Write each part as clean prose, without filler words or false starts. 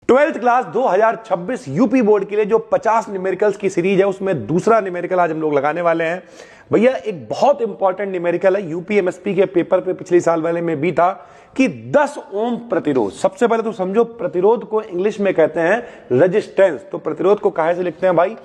Twelfth class 2026 UP board के लिए जो 50 न्यूमेरिकल्स की सीरीज है उसमें दूसरा न्यूमेरिकल आज हम लोग लगाने वाले हैं। भैया एक बहुत इंपॉर्टेंट न्यूमेरिकल है, यूपीएमएसपी के पेपर पे पिछले साल वाले में भी था कि 10 ओम प्रतिरोध। सबसे पहले तो समझो प्रतिरोध को इंग्लिश में कहते हैं रेजिस्टेंस। तो प्रतिरोध को काहे से लिखते हैं भाई?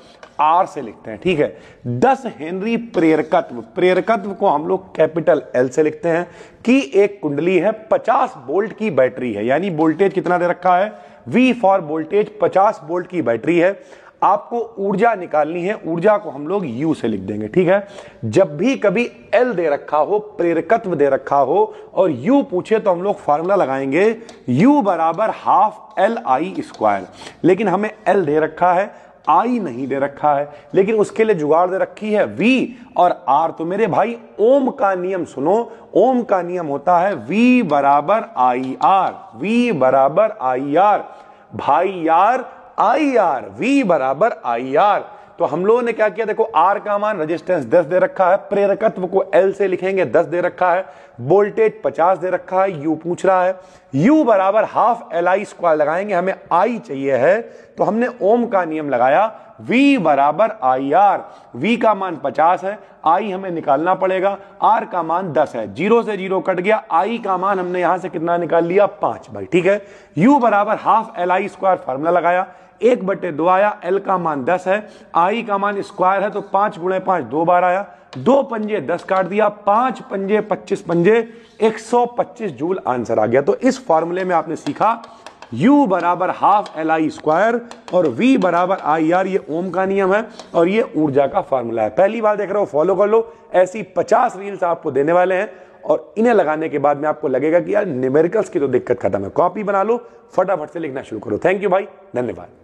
आर से लिखते हैं, ठीक है। 10 हेनरी प्रेरकत्व, प्रेरकत्व को हम लोग कैपिटल एल से लिखते हैं कि एक कुंडली है, 50 वोल्ट की बैटरी है, यानी वोल्टेज कितना दे रखा है? V फॉर वोल्टेज, 50 वोल्ट की बैटरी है। आपको ऊर्जा निकालनी है, ऊर्जा को हम लोग U से लिख देंगे, ठीक है। जब भी कभी L दे रखा हो, प्रेरकत्व दे रखा हो और U पूछे तो हम लोग फार्मूला लगाएंगे U बराबर हाफ LI²। लेकिन हमें L दे रखा है, I नहीं दे रखा है, लेकिन उसके लिए जुगाड़ दे रखी है V और R। तो मेरे भाई ओम का नियम सुनो, ओम का नियम होता है V बराबर IR, V बराबर IR, भाई यार IR, V बराबर IR। तो हम लोगों ने क्या किया, देखो R का मान रेजिस्टेंस 10 दे रखा है, प्रेरकत्व को L से लिखेंगे 10 दे रखा है, वोल्टेज 50 दे रखा है, U पूछ रहा है, U बराबर हाफ LI² लगाएंगे, हमें I चाहिए है तो हमने ओम का नियम लगाया V बराबर IR। V का मान 50 है, I हमें निकालना पड़ेगा, R का मान 10 है, 0 से 0 कट गया, I का मान हमने यहां से कितना निकाल लिया? 5 भाई, ठीक है। U बराबर हाफ LI² फार्मूला लगाया, 1/2 आया, L का मान 10 है, I का मान स्क्वायर है तो 5 गुणे 5 2 बार आया, 2 पंजे 10 काट दिया, 5 पंजे 25 पंजे 125 जूल आंसर आ गया। तो इस फॉर्मूले में आपने सीखा U बराबर हाफ LI² और V बराबर IR, ये ओम का नियम है और ये ऊर्जा का फॉर्मूला है। पहली बार देख रहे हो, फॉलो कर लो। ऐसी 50 रील्स आपको देने वाले हैं और इन्हें लगाने के बाद में आपको लगेगा कि यार न्यूमेरिकल्स की तो दिक्कत खत्म है। कॉपी बना लो, फटाफट से लिखना शुरू करो। थैंक यू भाई, धन्यवाद।